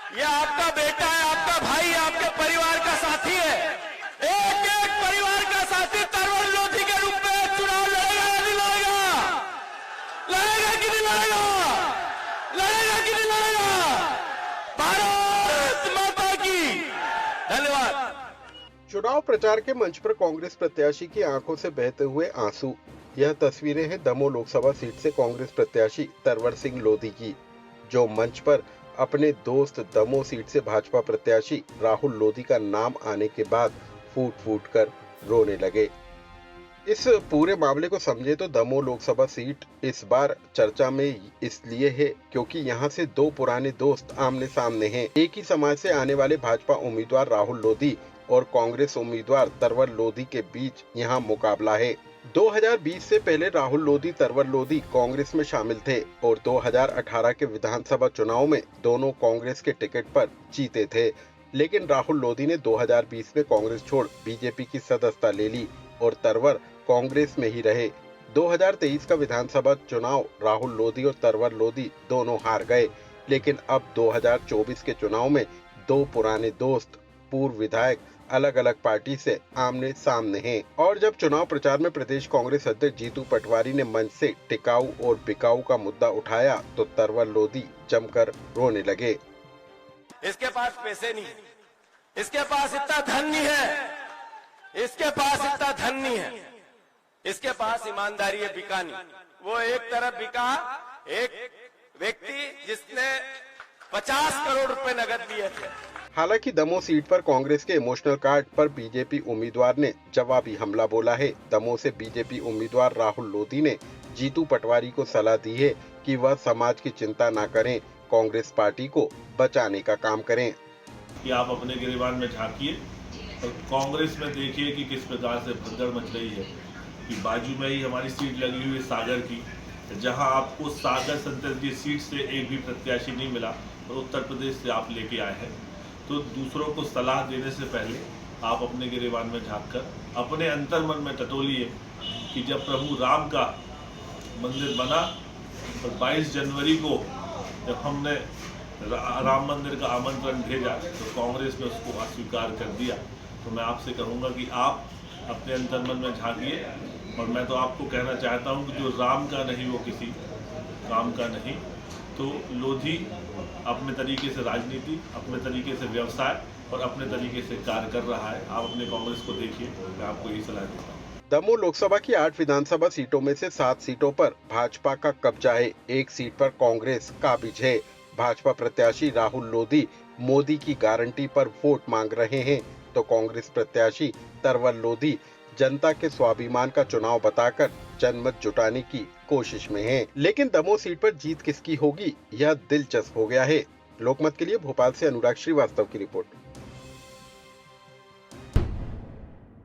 ये आपका बेटा है, आपका भाई, आपके परिवार का साथी है। एक एक परिवार का साथी तरवर लोधी के रूप में चुनाव लड़ेगा या नहीं लड़ेगा? लड़ेगा कि नहीं लड़ेगा? लड़ेगा कि नहीं लड़ेगा? भारत माता की धन्यवाद। चुनाव प्रचार के मंच पर कांग्रेस प्रत्याशी की आंखों से बहते हुए आंसू। यह तस्वीरें हैं दमोह लोकसभा सीट से कांग्रेस प्रत्याशी तरवर सिंह लोधी की, जो मंच पर अपने दोस्त दमोह सीट से भाजपा प्रत्याशी राहुल लोधी का नाम आने के बाद फूट फूट कर रोने लगे। इस पूरे मामले को समझे तो दमोह लोकसभा सीट इस बार चर्चा में इसलिए है क्योंकि यहां से दो पुराने दोस्त आमने सामने हैं। एक ही समाज से आने वाले भाजपा उम्मीदवार राहुल लोधी और कांग्रेस उम्मीदवार तरवर लोधी के बीच यहां मुकाबला है। 2020 से पहले राहुल लोधी तरवर लोधी कांग्रेस में शामिल थे और 2018 के विधानसभा चुनाव में दोनों कांग्रेस के टिकट पर जीते थे, लेकिन राहुल लोधी ने 2020 में कांग्रेस छोड़ बीजेपी की सदस्यता ले ली और तरवर कांग्रेस में ही रहे। 2023 का विधानसभा चुनाव राहुल लोधी और तरवर लोधी दोनों हार गए, लेकिन अब 2024 के चुनाव में दो पुराने दोस्त पूर्व विधायक अलग अलग पार्टी से आमने सामने हैं। और जब चुनाव प्रचार में प्रदेश कांग्रेस अध्यक्ष जीतू पटवारी ने मंच से टिकाऊ और बिकाऊ का मुद्दा उठाया तो तरवर लोधी जमकर रोने लगे। इसके पास पैसे नहीं है, इसके पास इतना धन नहीं है, इसके पास इतना धन नहीं है, इसके पास ईमानदारी है, बिका नहीं। वो एक तरफ बिका, एक व्यक्ति जिसने 50 करोड़ रुपए नगद लिए थे। हालांकि दमोह सीट पर कांग्रेस के इमोशनल कार्ड पर बीजेपी उम्मीदवार ने जवाबी हमला बोला है। दमोह से बीजेपी उम्मीदवार राहुल लोधी ने जीतू पटवारी को सलाह दी है कि वह समाज की चिंता न करें, कांग्रेस पार्टी को बचाने का काम करें। कि आप अपने गिरेबान में झांकिए और कांग्रेस में देखिए कि किस प्रकार से भगदड़ मच रही है। कि बाजू में ही हमारी सीट लगी हुई है सागर की, जहां आपको सागर संसदीय सीट से एक भी प्रत्याशी नहीं मिला और उत्तर प्रदेश से आप लेके आए हैं। तो दूसरों को सलाह देने से पहले आप अपने गिरेबान में झांककर अपने अंतर्मन में टटोलिए कि जब प्रभु राम का मंदिर बना और 22 जनवरी को जब हमने राम मंदिर का आमंत्रण भेजा तो कांग्रेस ने उसको अस्वीकार कर दिया। तो मैं आपसे कहूँगा कि आप अपने अंतर्मन में झांकिए और मैं तो आपको कहना चाहता हूँ कि जो राम का नहीं वो किसी काम का नहीं। तो लोधी अपने तरीके से राजनीति, अपने तरीके से व्यवसाय और अपने तरीके से कार्य कर रहा है। आप अपने कांग्रेस को देखिए, मैं आपको यही सलाह देता हूँ। दमोह लोकसभा की 8 विधानसभा सीटों में से 7 सीटों पर भाजपा का कब्जा है, एक सीट पर कांग्रेस काबिज है। भाजपा प्रत्याशी राहुल लोधी मोदी की गारंटी पर वोट मांग रहे हैं तो कांग्रेस प्रत्याशी तरवर लोधी जनता के स्वाभिमान का चुनाव बताकर जनमत जुटाने की कोशिश में हैं। लेकिन दमोह सीट पर जीत किसकी होगी, यह दिलचस्प हो गया है। लोकमत के लिए भोपाल से अनुराग श्रीवास्तव की रिपोर्ट।